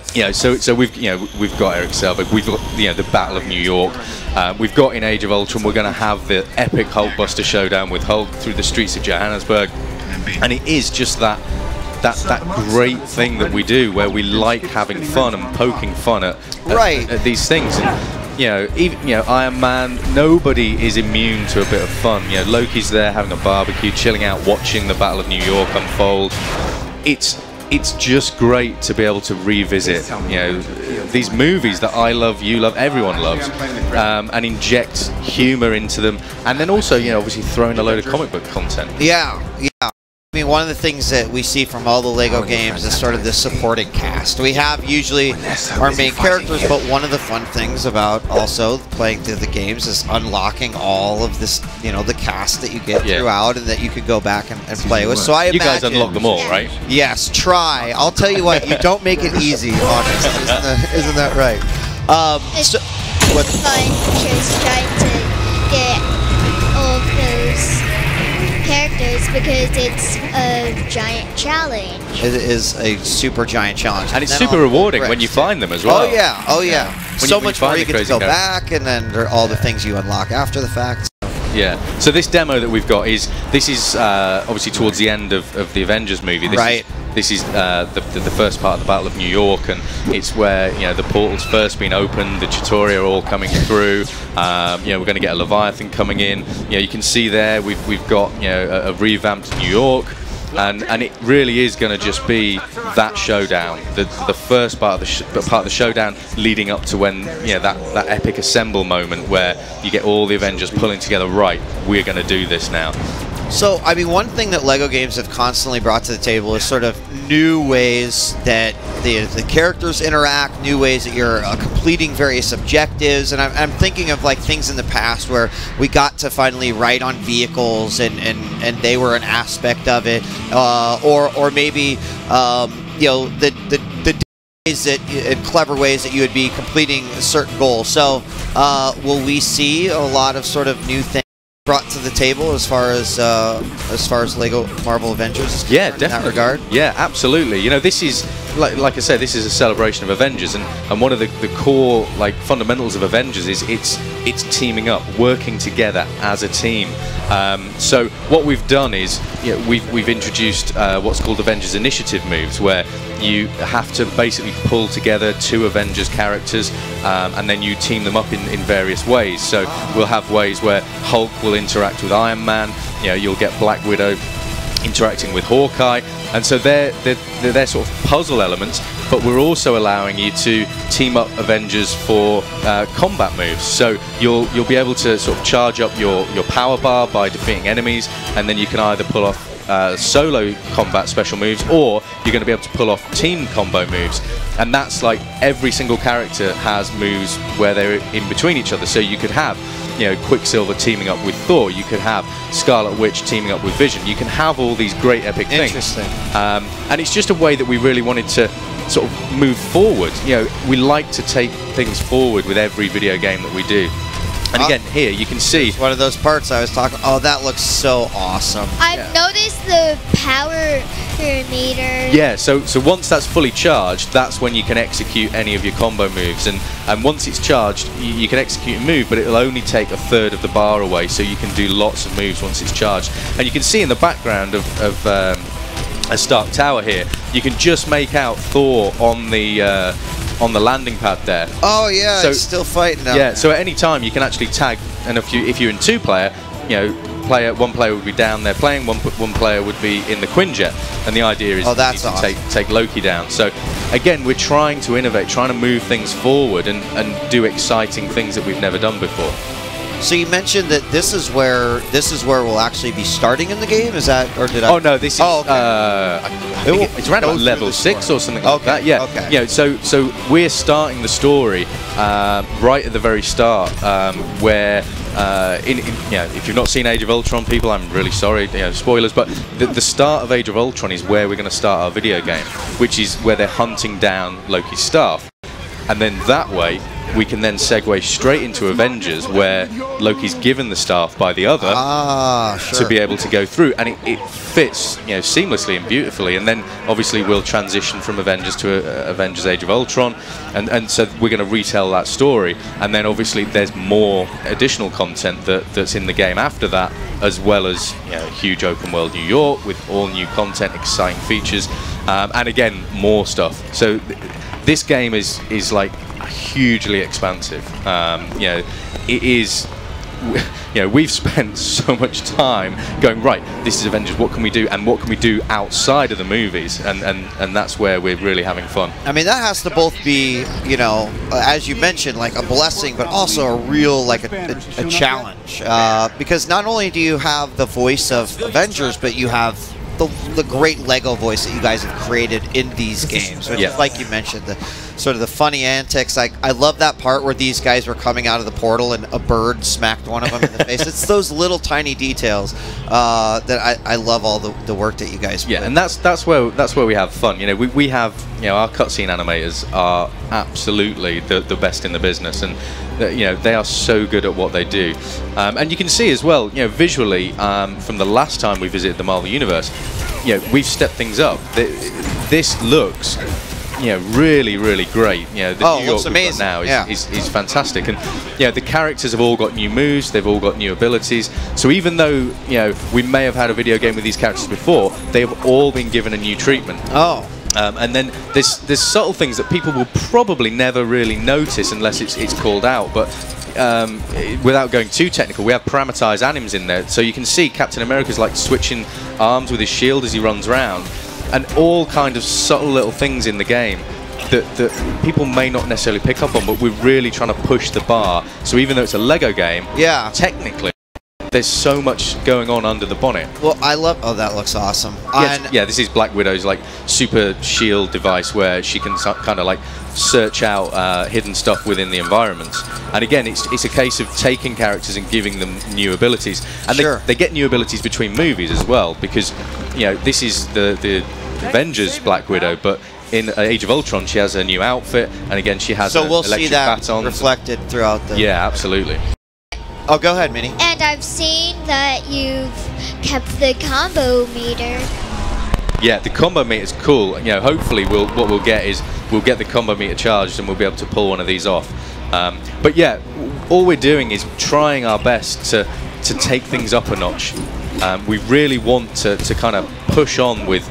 So we've got Eric Selvig, we've got the Battle of New York, we've got in Age of Ultron we're going to have the epic Hulkbuster showdown with Hulk through the streets of Johannesburg, and it is just that great thing that we do where we like having fun and poking fun at these things. And even Iron Man, nobody is immune to a bit of fun. Loki's there having a barbecue, chilling out, watching the Battle of New York unfold. It's just great to be able to revisit these movies that I love, you love, everyone loves, and inject humor into them, and then also obviously throw in a load of comic book content. Yeah. I mean, one of the things that we see from all the LEGO games is sort of the supporting cast. We have usually our main characters, but one of the fun things about also playing through the games is unlocking all of this, the cast that you get throughout and that you could go back and play with. So I imagine... You guys unlock them all, right? Yes, try. I'll tell you what, you don't make it easy, honest. Isn't that right? It's fun just trying to get all of those characters because it's a giant challenge. It is a super giant challenge. And it's super rewarding when you find them as well. Oh yeah. So much more you get to go back, and then there are all the things you unlock after the fact. Yeah. So this demo that we've got is obviously towards the end of the Avengers movie. This is the first part of the Battle of New York, and it's where the portal's first been opened, the Chitauri are all coming through. We're going to get a Leviathan coming in. You can see there we've got a revamped New York, and it really is going to just be that showdown, the first part of the showdown leading up to when that epic assemble moment where you get all the Avengers pulling together. Right, we're going to do this now. So, I mean, one thing that LEGO games have constantly brought to the table is sort of new ways that the characters interact, new ways that you're completing various objectives, and I'm thinking of like things in the past where we got to finally ride on vehicles and they were an aspect of it, or maybe the ways that in clever ways that you would be completing a certain goal. So, will we see a lot of sort of new things brought to the table as far as LEGO Marvel Avengers is concerned in that regard? Yeah, absolutely. This is like I said, this is a celebration of Avengers, and one of the core fundamentals of Avengers is it's teaming up, working together as a team. So what we've done is we've introduced what's called Avengers Initiative moves, where you have to basically pull together 2 Avengers characters, and then you team them up in various ways. So we'll have ways where Hulk will interact with Iron Man. You'll get Black Widow interacting with Hawkeye, and so they're sort of puzzle elements. But we're also allowing you to team up Avengers for combat moves. So you'll be able to sort of charge up your power bar by defeating enemies, and then you can either pull off solo combat special moves, or you're going to be able to pull off team combo moves. And that's like every single character has moves where they're in between each other. So you could have Quicksilver teaming up with Thor, you could have Scarlet Witch teaming up with Vision, you can have all these great epic things. Interesting. And it's just a way that we really wanted to sort of move forward. We like to take things forward with every video game that we do. And again, here you can see one of those parts I was talking. Oh, that looks so awesome. I've noticed the power meter. Yeah, so once that's fully charged, that's when you can execute any of your combo moves. And once it's charged, you can execute a move, but it'll only take 1/3 of the bar away, so you can do lots of moves once it's charged. And you can see in the background of a Stark Tower here, you can just make out Thor on the landing pad there. Oh yeah, so, it's still fighting out Yeah, there. so at any time you can actually tag, and if you're in 2-player, one player would be down there playing, one player would be in the Quinjet, and the idea is to take Loki down. So again, we're trying to innovate, trying to move things forward and do exciting things that we've never done before. So you mentioned that this is where we'll actually be starting in the game. Is that, or did I? Oh no, this is. Oh, okay. I think it's around about level 6 or something like that. Yeah. Okay. So we're starting the story right at the very start, where if you've not seen Age of Ultron, people, I'm really sorry. Spoilers, but the start of Age of Ultron is where we're going to start our video game, which is where they're hunting down Loki's staff. And then that way, we can then segue straight into Avengers, where Loki's given the staff by the other to be able to go through, and it fits, you know, seamlessly and beautifully. And then obviously we'll transition from Avengers to Avengers Age of Ultron, and so we're going to retell that story. And then obviously there's more additional content that's in the game after that, as well as, you know, huge open world New York with all new content, exciting features, and again more stuff. So this game is like hugely expansive. You know, it is. You know, we've spent so much time going, right, this is Avengers, what can we do, and what can we do outside of the movies, and that's where we're really having fun. I mean, that has to both be, you know, as you mentioned, like a blessing, but also a real, like a challenge, because not only do you have the voice of Avengers, but you have the great Lego voice that you guys have created in these games, which is, like you mentioned, the sort of the funny antics. I love that part where these guys were coming out of the portal and a bird smacked one of them in the face. It's those little tiny details that I love all the work that you guys put. Yeah, and that's where we have fun. You know, we have, you know, our cutscene animators are absolutely the best in the business, and you know, they are so good at what they do. And you can see as well, you know, visually, from the last time we visited the Marvel Universe, you know, we've stepped things up. This looks, you know, really, really great. You know, the New York we've got now is fantastic, and you know, the characters have all got new moves, they've all got new abilities. So even though, you know, we may have had a video game with these characters before, they have all been given a new treatment. And then there's subtle things that people will probably never really notice unless it's called out. But without going too technical, we have parameterized animes in there, so you can see Captain America's like switching arms with his shield as he runs around, and all kind of subtle little things in the game that people may not necessarily pick up on, but we're really trying to push the bar. So even though it's a Lego game, technically there's so much going on under the bonnet. Well, I love. Oh, that looks awesome. Yeah, this is Black Widow's like super shield device, where she can kind of like search out hidden stuff within the environment. And again, it's a case of taking characters and giving them new abilities, and they get new abilities between movies as well, because, you know, this is the Avengers Black Widow, but in Age of Ultron she has a new outfit, and again she has so we'll see that batons reflected throughout the. Yeah, absolutely. Oh, go ahead, Minnie. And I've seen that you've kept the combo meter. Yeah, the combo meter is cool. You know, hopefully what we'll get is we'll get the combo meter charged and we'll be able to pull one of these off. But yeah, all we're doing is trying our best to take things up a notch. We really want to kind of push on with